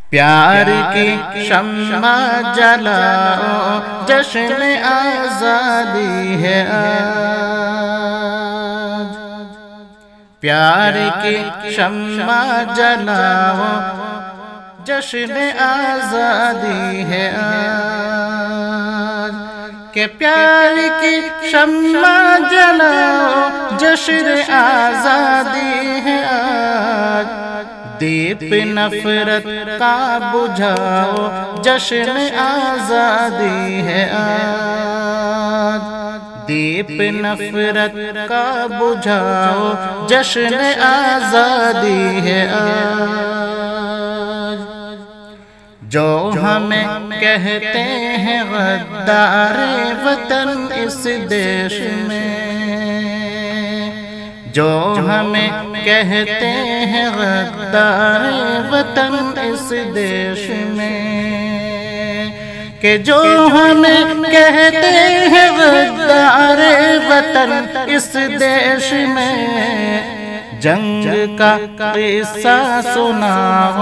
پیار کی شمع جلاؤ، جشن آزادی ہے آج۔ پیار کی شمع جلاؤ، جشن آزادی ہے آج۔ کہ پیار کی شمع جلاؤ، جشن آزادی ہے آج۔ دیپ نفرت کا بجھاؤ، جشن آزادی ہے آج۔ دیپ نفرت کا بجھاؤ، جشن آزادی ہے آج۔ جو ہمیں کہتے ہیں غدار وطن اس دیش میں، جو ہمیں کہتے ہیں غدار وطن اس دیش میں، کہ جو ہمیں کہتے ہیں غدار وطن اس دیش میں، جنگ کا قصہ سناؤ،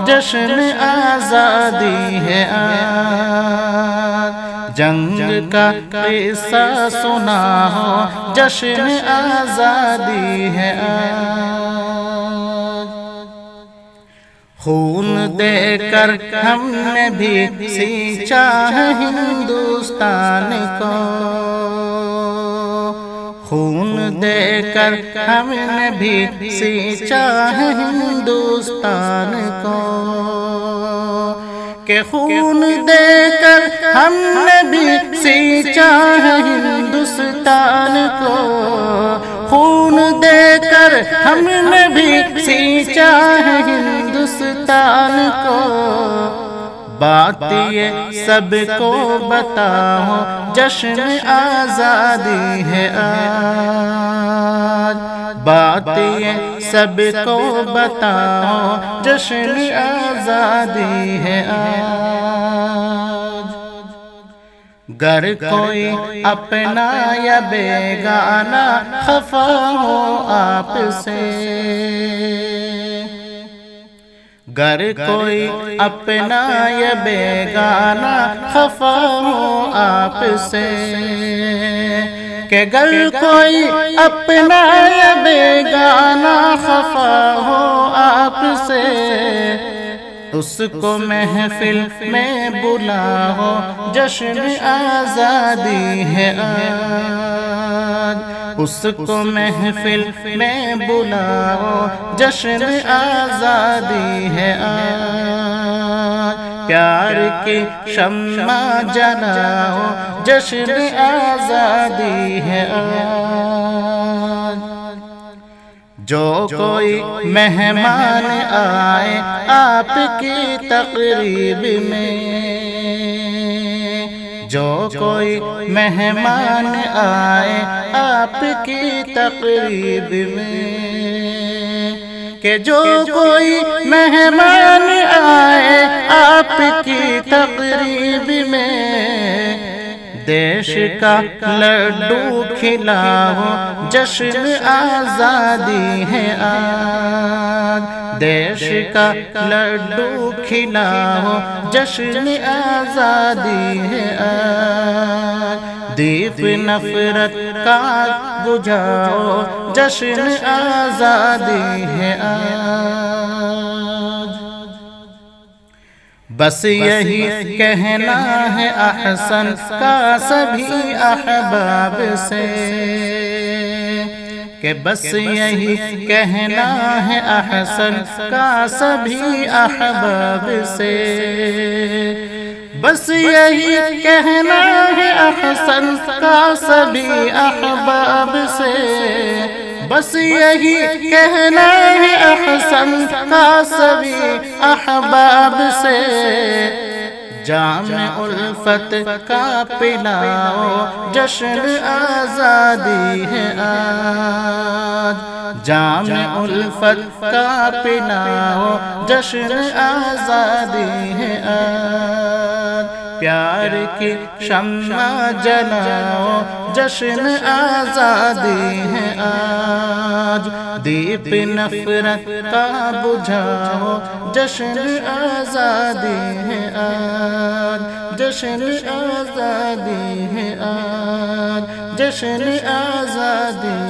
جشن آزادی ہے آج۔ جنگ کا قصہ سناؤ، جشن آزادی ہے آج۔ خون دے کر ہم نے بھی سینچا ہے ہندوستان کو، خون دے کر ہم نے بھی سینچا ہے ہندوستان کو، کہ خون دے کر ہم نے بھی سینچا ہے ہندوستان کو، خون دے کر ہم نے بھی سینچا ہے ہندوستان کو۔ بات یہ سب کو بتاؤ، جشن آزادی ہے آج۔ بات یہ سب کو بتاؤ، جشن آزادی ہے آج۔ گر کوئی اپنا یا بیگانہ خفا ہو آپ سے، گر کوئی اپنا یا بیگانہ خفا ہو آپ سے، کہ گر کوئی اپنا یا بیگانہ خفا ہو آپ سے، اس کو محفل میں بلاؤ، جشن آزادی ہے آج۔ اس کو محفل میں بلاؤ، جشن آزادی ہے آج۔ پیار کی شمع جلاؤ، جشن آزادی ہے آج۔ جو کوئی مہمان آئے آپ کی تقریب میں، جو کوئی مہمان آئے آپ کی تقریب میں، کہ جو کوئی مہمان آئے آپ کی تقریب میں، دیش کا لڈو کھلاؤ، جشن آزادی ہے آج۔ دیش کا لڈو کھلاؤ، جشن آزادی ہے آج۔ دیپ نفرت کا بجھاؤ، جشن آزادی ہے آج۔ بس یہی کہنا ہے احسن کا سبھی احباب سے، کہ بس یہی کہنا ہے احسن کا سبھی احباب سے، بس یہی کہنا ہے احسن کا سبھی احباب سے، بس یہی کہنا ہے احسن کا سبھی احباب سے۔ جام الفت کا پلاؤ، جشن آزادی ہے آج۔ جام الفت کا پلاؤ، جشن آزادی ہے آج۔ پیار کی شمع جلاؤ، جشن آزادی ہے آج، دیپ نفرت کا بجھاؤ، جشن آزادی ہے آج، جشن آزادی ہے آج، جشن آزادی